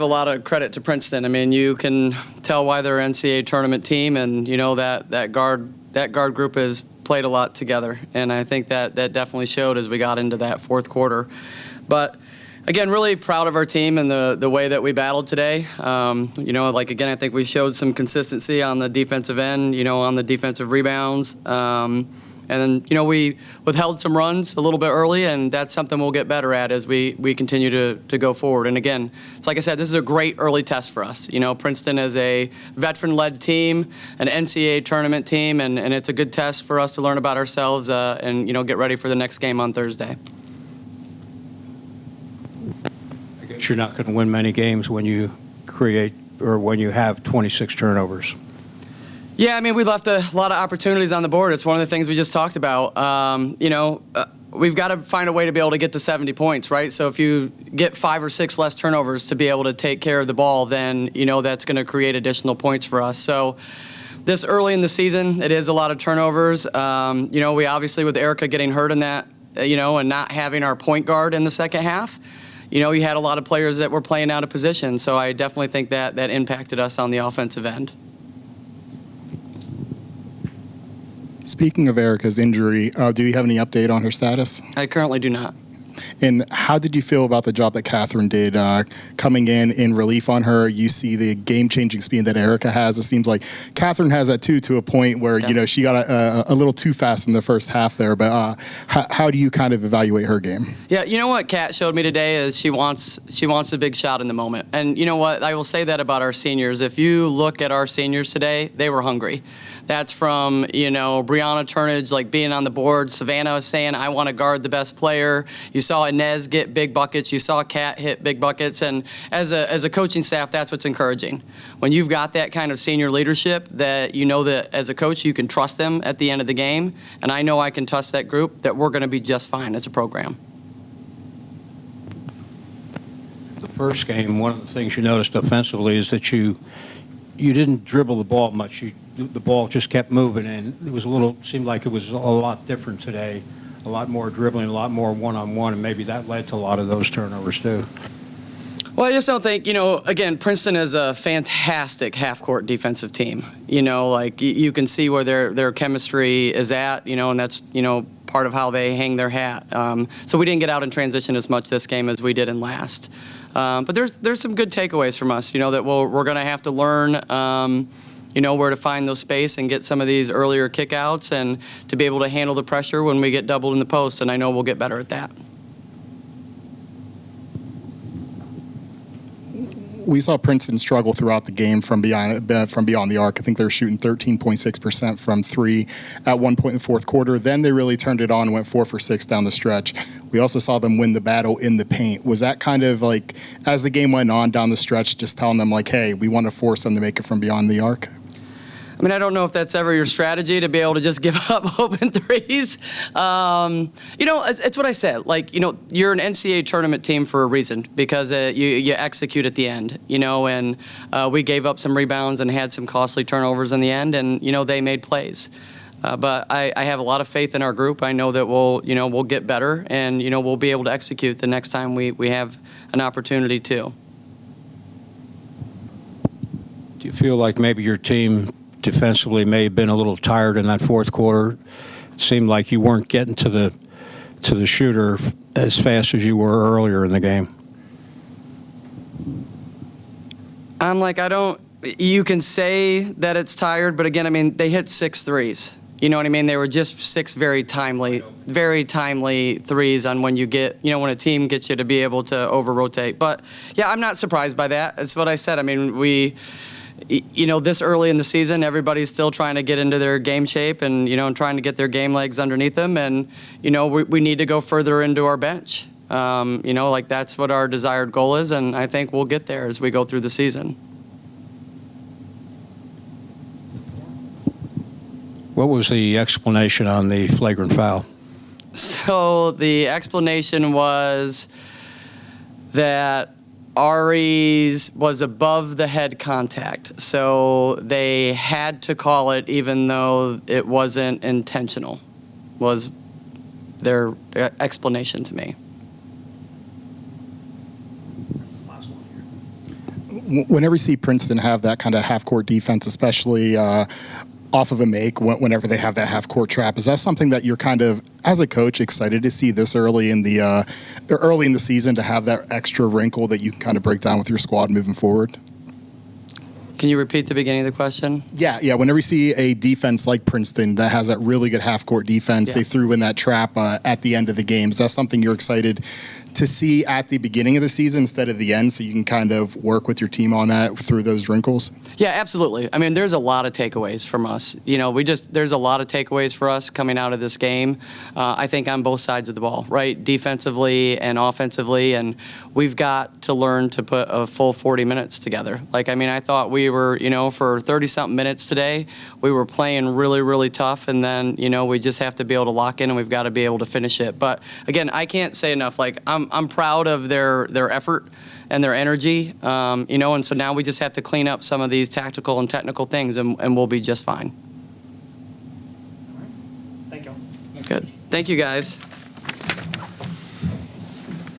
A lot of credit to Princeton. I mean, you can tell why they're an NCAA tournament team, and you know that guard group has played a lot together, and I think that definitely showed as we got into that fourth quarter. But again, really proud of our team and the way that we battled today. You know, like again, I think we showed some consistency on the defensive end. You know, on the defensive rebounds. And then, you know, we withheld some runs a little bit early, and that's something we'll get better at as we continue to go forward. And again, it's like I said, this is a great early test for us. You know, Princeton is a veteran-led team, an NCAA tournament team, and it's a good test for us to learn about ourselves and, you know, get ready for the next game on Thursday. I guess you're not going to win many games when you create or when you have 26 turnovers. Yeah, I mean, we left a lot of opportunities on the board. It's one of the things we just talked about. You know, we've got to find a way to be able to get to 70 points, right? So if you get 5 or 6 less turnovers to be able to take care of the ball, then, you know, that's going to create additional points for us. So this early in the season, it is a lot of turnovers. You know, we obviously, with Erica getting hurt in that, you know, and not having our point guard in the second half, you know, you had a lot of players that were playing out of position. So I definitely think that impacted us on the offensive end. Speaking of Erica's injury, do you have any update on her status? I currently do not. And how did you feel about the job that Catherine did coming in relief on her? You see the game-changing speed that Erica has. It seems like Catherine has that too, to a point where, you know, she got a little too fast in the first half there. But how do you kind of evaluate her game? Yeah, you know what Kat showed me today is she wants a big shot in the moment. And you know what? I will say that about our seniors. If you look at our seniors today, they were hungry. That's from, you know, Brianna Turnage, like being on the board. Savannah saying, I want to guard the best player. You saw Inez get big buckets. You saw Kat hit big buckets. And as a coaching staff, that's what's encouraging. When you've got that kind of senior leadership that you know that as a coach, you can trust them at the end of the game. And I know I can trust that group that we're going to be just fine as a program. The first game, one of the things you noticed offensively is that you didn't dribble the ball much. The ball just kept moving, and it seemed like it was a lot different today. A lot more dribbling, a lot more one-on-one, and maybe that led to a lot of those turnovers too. Well, I just don't think, you know, again, Princeton is a fantastic half-court defensive team. You know, like you can see where their chemistry is at, you know, and that's, you know, part of how they hang their hat. So we didn't get out in transition as much this game as we did in last. But there's some good takeaways from us, you know, that we're going to have to learn, you know, where to find those space and get some of these earlier kickouts and to be able to handle the pressure when we get doubled in the post, and I know we'll get better at that. We saw Princeton struggle throughout the game from beyond the arc. I think they were shooting 13.6% from three at one point in the fourth quarter. Then they really turned it on and went 4 for 6 down the stretch. We also saw them win the battle in the paint. Was that kind of like, as the game went on down the stretch, just telling them like, hey, we want to force them to make it from beyond the arc? I mean, I don't know if that's ever your strategy to be able to just give up open threes. You know, it's what I said. Like, you know, you're an NCAA tournament team for a reason because you execute at the end, you know, and we gave up some rebounds and had some costly turnovers in the end, and, you know, they made plays. But I have a lot of faith in our group. I know that we'll get better, and, you know, we'll be able to execute the next time we have an opportunity to. Do you feel like maybe your team defensively may have been a little tired in that fourth quarter? It seemed like you weren't getting to the shooter as fast as you were earlier in the game. I'm like, you can say that it's tired, but again, I mean, they hit 6 threes. You know what I mean? They were just 6 very timely threes on when you get, you know, when a team gets you to be able to over-rotate. But, yeah, I'm not surprised by that. That's what I said. I mean, you know, this early in the season, everybody's still trying to get into their game shape and, you know, and trying to get their game legs underneath them. And, you know, we need to go further into our bench. You know, like that's what our desired goal is, and I think we'll get there as we go through the season. What was the explanation on the flagrant foul? So the explanation was that Ari's was above the head contact, so they had to call it even though it wasn't intentional, was their explanation to me. Whenever you see Princeton have that kind of half-court defense, especially off of a make, whenever they have that half-court trap, is that something that you're kind of, as a coach, excited to see this early in the season, to have that extra wrinkle that you can kind of break down with your squad moving forward? Can you repeat the beginning of the question? Yeah. Whenever you see a defense like Princeton that has that really good half-court defense, they threw in that trap at the end of the game. Is that something you're excited to see at the beginning of the season instead of the end, so you can kind of work with your team on that through those wrinkles? Yeah, absolutely. I mean, there's a lot of takeaways from us. You know, there's a lot of takeaways for us coming out of this game. I think on both sides of the ball, right? Defensively and offensively, and we've got to learn to put a full 40 minutes together. Like, I mean, I thought we were, you know, for 30-something minutes today, we were playing really, really tough, and then, you know, we just have to be able to lock in, and we've got to be able to finish it. But again, I can't say enough. Like, I'm proud of their effort and their energy, you know, and so now we just have to clean up some of these tactical and technical things, and we'll be just fine. Thank you. Good. Thank you, guys.